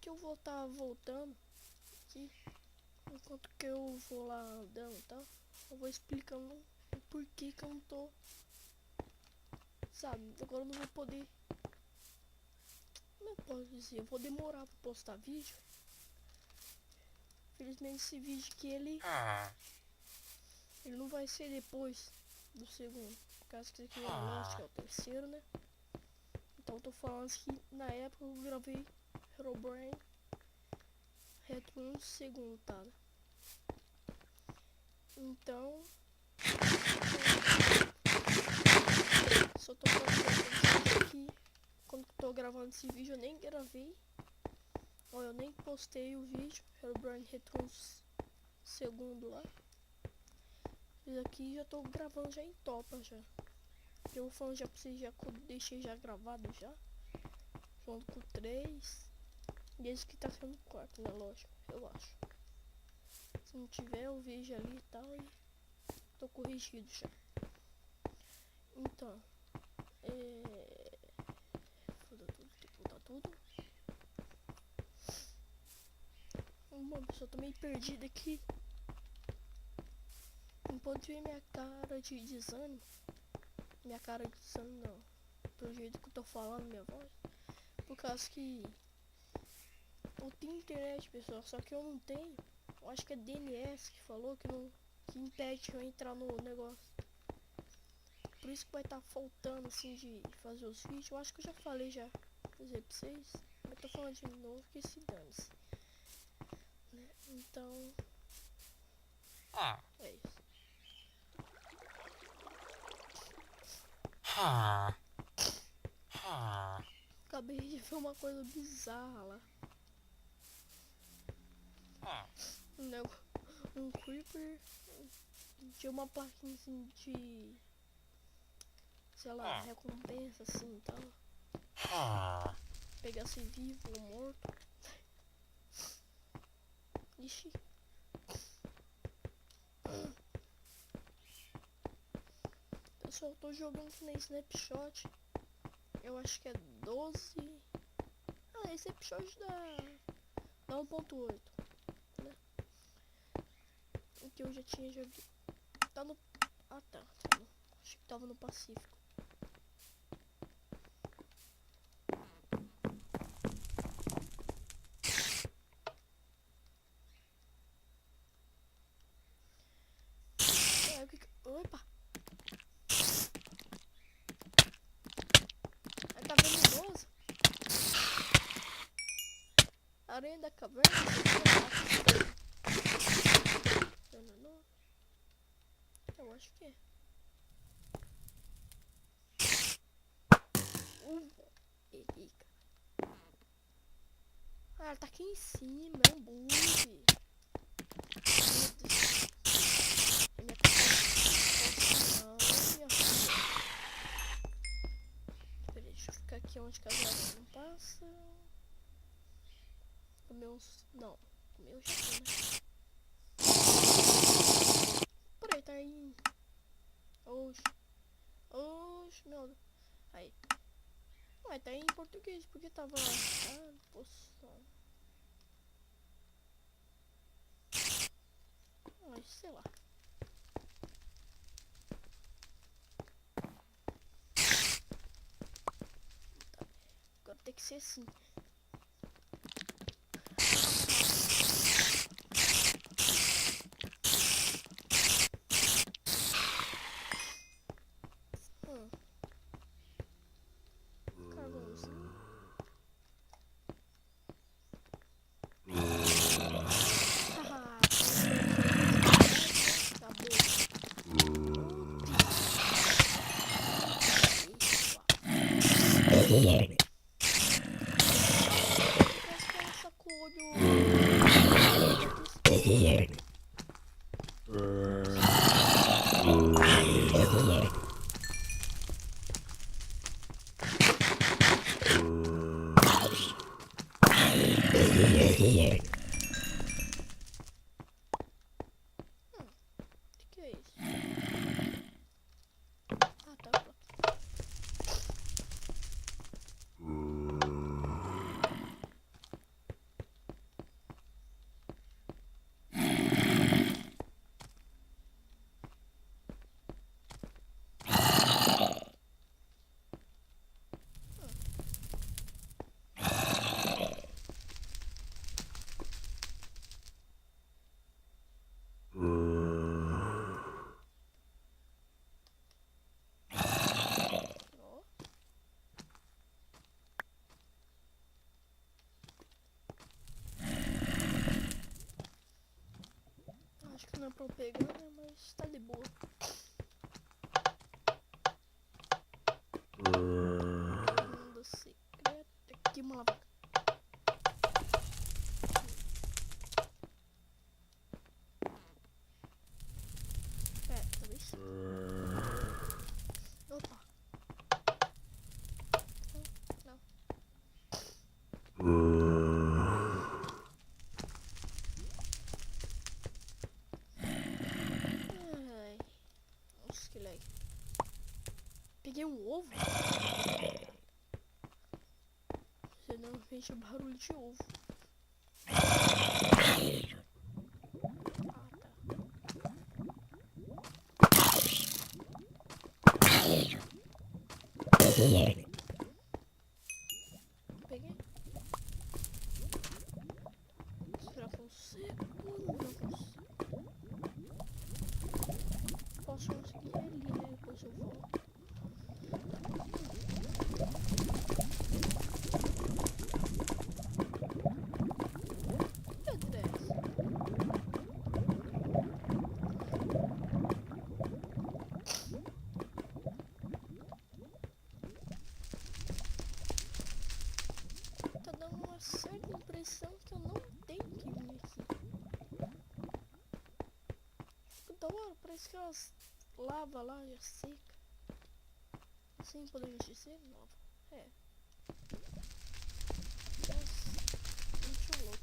que eu vou estar voltando aqui, enquanto que eu vou lá andando e tal, eu vou explicando o porquê que eu não tô, sabe, agora eu não vou poder, não posso dizer, eu vou demorar pra postar vídeo. Infelizmente esse vídeo aqui, ele não vai ser depois do segundo, por causa que esse aqui é Lost, que é o terceiro, né? Então eu tô falando que na época eu gravei Herobrine Return segundo, tá? Então só tô falando aqui. Quando eu tô gravando esse vídeo eu nem gravei, ou eu nem postei o vídeo Herobrine Return segundo lá. Esse aqui já tô gravando já em topa já. Eu vou falando já pra vocês, já deixei já gravado já, junto com o 3. E esse que tá sendo o quarto, né? Lógico, eu acho. Se não tiver, eu vejo ali e tal, e tô corrigido já. Então, foda tudo, tem que voltar tudo. Mano, pessoal, tô meio perdido aqui. Não pode ver minha cara de desânimo. Minha cara de desânimo não, pelo jeito que eu tô falando, minha voz. Por causa que eu tenho internet, pessoal, só que eu não tenho. Eu acho que é DNS que falou que não, que impede eu entrar no negócio. Por isso que vai estar faltando assim de fazer os vídeos. Eu acho que eu já falei já, dizer pra vocês. Eu tô falando de novo que se dane-se, né? Então é isso. Acabei de ver uma coisa bizarra lá. Um creeper de uma plaquinha assim de, sei lá, recompensa assim e tal. Pegasse vivo ou morto. Ixi. Pessoal, eu tô jogando aqui na Snapshot. Eu acho que é 12. Ah, esse Snapshot dá 1.8, né? O que eu já tinha jogado. Tá no. Ah tá. Acho que tava no Pacífico. Opa! Aí tá venenoso. Aranha da caverna. Venenoso. Eu acho que é. Errei, cara. Ah, tá aqui em cima. É um bug. Deixa eu ficar aqui onde que a aranha não passa. Comer uns. Não, comer uns chão, né? Por aí, tá aí. Oxe. Oxe, meu Deus. Aí. Ué, tá aí em português, porque tava. Ah, poção. Mas sei lá. Tá. Agora tem que ser assim. Carvãozinho. Haha. Acabou. Parece que ela sacou o olho. Que é isso? Ah, tá. não é pra eu pegar, né? Mas tá de boa. Mundo secreto. Aqui uma lava. Talvez. Opa. Não. Ai. Nossa, que lag. Peguei um ovo. Você não fez barulho de ovo. Peguei. Será que eu consigo? Não consigo. Posso conseguir ali, né? Depois eu vou. Cadê essa? Tá dando uma certa impressão que eu não tenho que vir aqui. Da hora, parece que elas lava lá já seca. Assim podemos dizer, nova. É. Nossa, muito louco.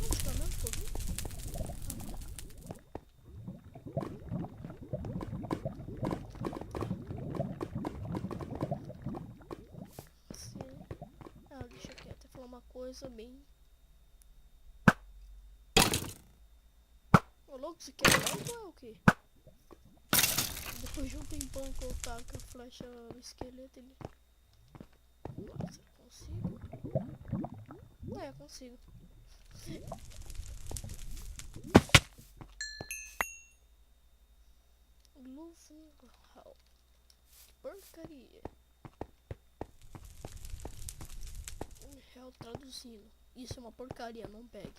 Onde tá mesmo que eu vi? Deixa eu até falar uma coisa bem. Ô louco, você quer algo ou é o quê? Depois de um tempão que eu taco a flecha no esqueleto, ele. Nossa, consigo? É, consigo. Luvenhall. Porcaria. Hell traduzindo. Isso é uma porcaria, não pegue.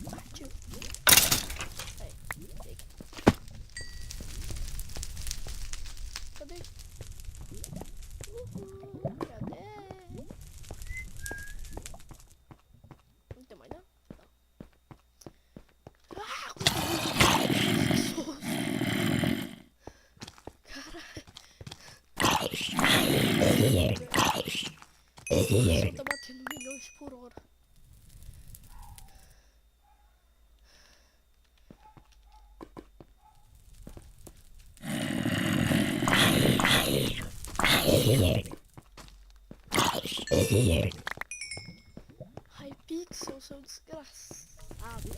Partiu. Aí, peguei. Cadê? Cadê? Não tem mais não? Não. Ah, caralho. Tá batendo milhões por hora. Hypixel, seu desgraçado.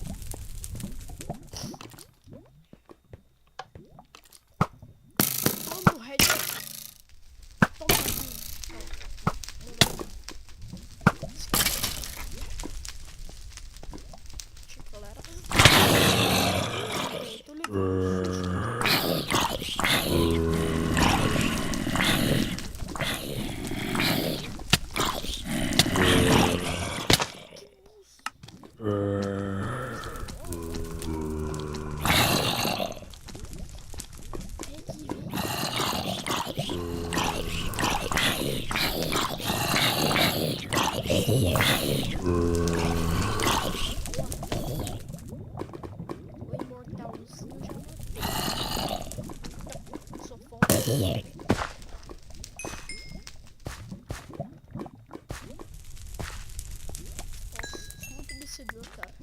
Toma o red. Toma galera. Tô ligando. Muito decidor, cara.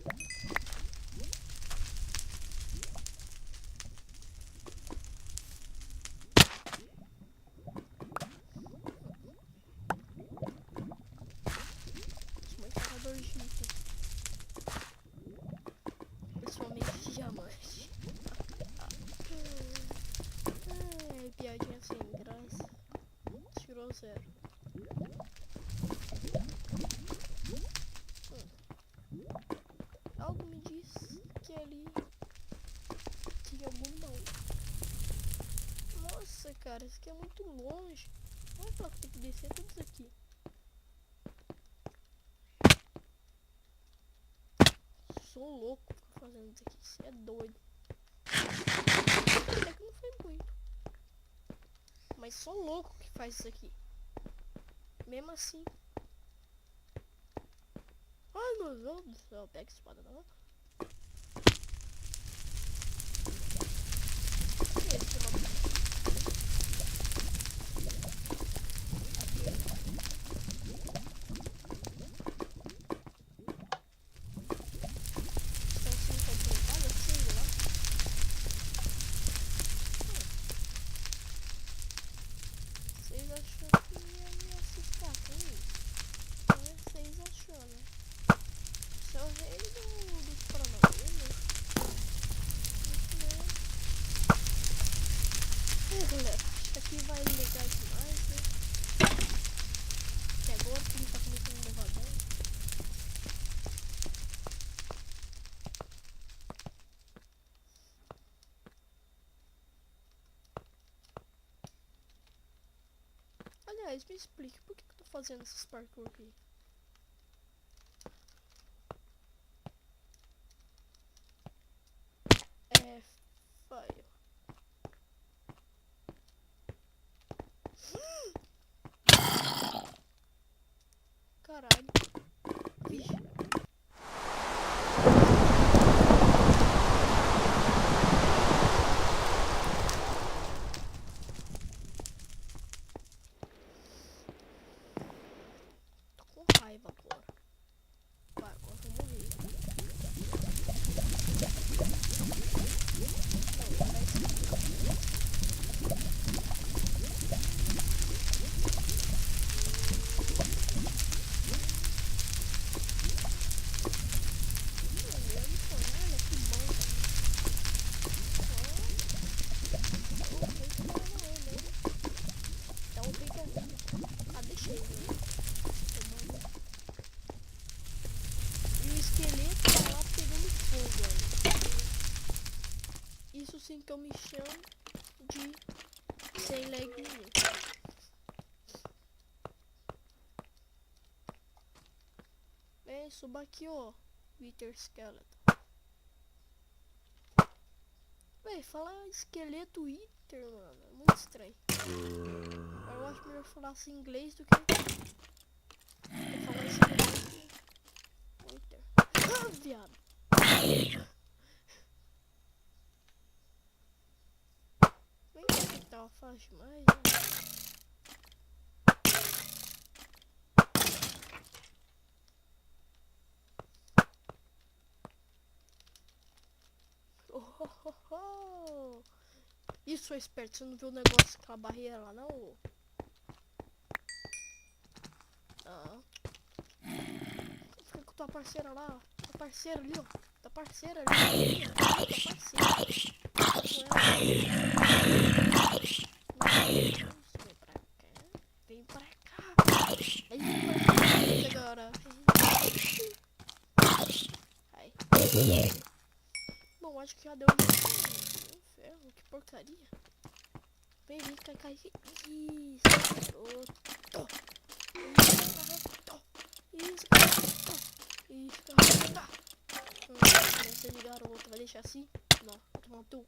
Muito carregador de item. ali tinha algum não. Nossa, cara, isso aqui é muito longe. Vamos falar que tem que descer tudo isso aqui. Sou louco ficar fazendo isso aqui. Você é doido. Até que não foi muito. Mas sou louco que faz isso aqui. Mesmo assim. Ai, meu Deus do céu. Pega a espada não. Esse é uma... Vocês acham que ia me assustar com isso? Vocês acham, né? Você é o rei dos Paranauê, galera, acho que aqui vai ligar demais, né? Que agora que ele tá começando a levar dano. Aliás, me explique, por que eu tô fazendo esses parkour aqui? É... Faio. Caralho. Vixe. Tô com raiva agora. Vai, agora eu vou morrer. Não, vai ser... Isso sim que eu me chamo de sem lag nenhum. Vem, suba aqui, ó. Wither Skeleton. Véi, falar esqueleto Wither, mano, é muito estranho. Eu acho melhor falar assim em inglês do que falar esqueleto Wither. Ah, viado. Nem sei que tava fácil demais, né? Isso é esperto, você não viu o negócio daquela barreira lá não? Ah. Fica com tua parceira lá, tua parceira ali, ó. Tua parceira ali, ó. Tua parceira. Vem pra cá. Vem pra cá agora. Ai. Bom, acho que já deu inferno, que porcaria. Vem, cai. Isso, garoto. Isso, garoto. Criança de garoto, vai deixar assim? Não, toma tu.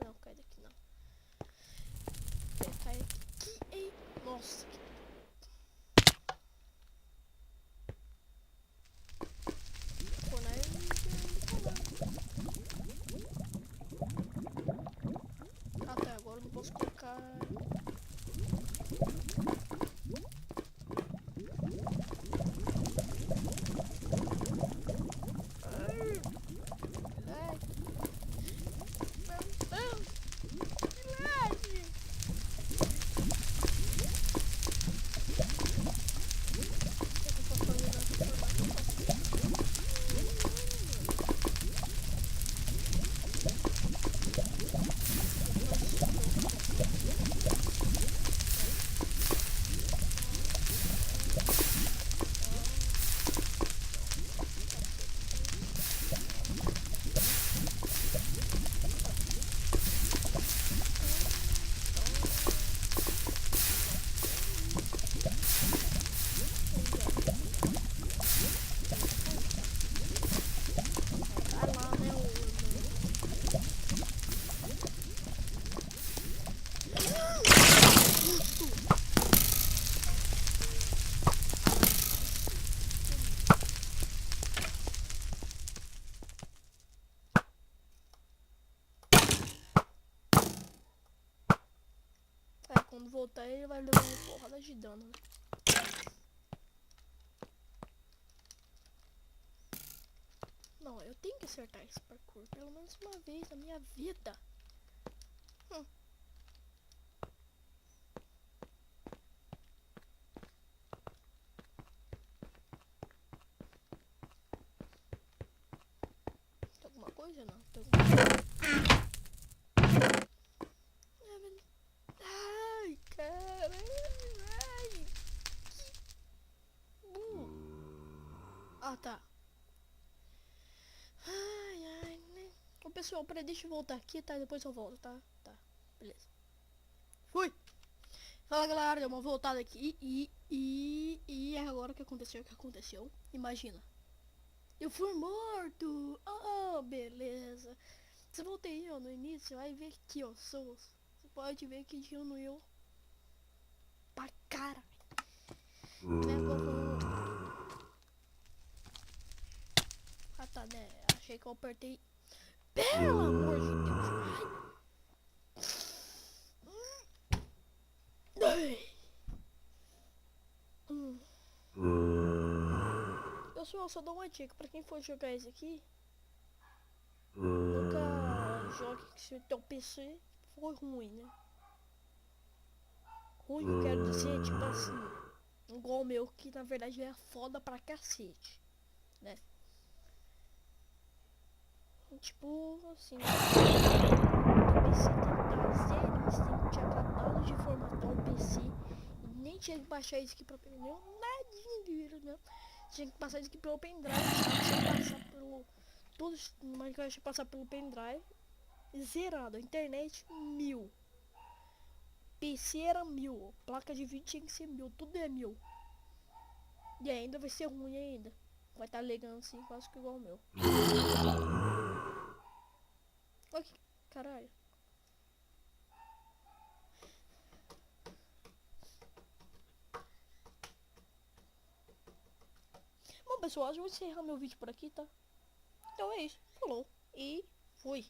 Não, cai daqui não. Cai aqui, hein? Nossa, que... Até agora eu não posso colocar... quando voltar ele vai levar uma porrada de dano, né? Não, eu tenho que acertar esse parkour pelo menos uma vez na minha vida. Tem alguma coisa? Não, tem alguma coisa. Ai, caralho, ai. Ah, tá. Ai, ai, né? Ô, pessoal, peraí, deixa eu voltar aqui, tá? Depois eu volto, tá? Tá, beleza. Fui! Fala, galera, deu uma voltada aqui e agora o que aconteceu? O que aconteceu? Imagina. Eu fui morto! Oh, beleza. Se voltei eu no início, você vai ver que eu sou. Você pode ver que diminuiu pra cara. Ah, tá, né? Achei que eu apertei. Pelo amor de Deus! Ai. Eu só dou uma dica pra quem for jogar esse aqui. Nunca jogue se o teu PC for ruim, né? Ruim, eu quero dizer, tipo assim, igual o meu, que na verdade é foda pra cacete, né? Tipo assim, o PC tem que dar 0, você tem que tinha acabado de formatar um PC e nem tinha que baixar isso aqui pra não nadinha de vírus, não. Tinha que passar isso aqui pelo pendrive, tinha que passar pelo. Tudo no Minecraft tinha que passar pelo pendrive. Zerado, a internet 1000. PC era 1000, placa de vídeo tinha que ser 1000, tudo é 1000. E ainda vai ser ruim ainda. Vai estar legando assim, quase que igual o meu. Olha que caralho. Bom, pessoal, eu vou encerrar meu vídeo por aqui, tá? Então é isso. Falou. E fui.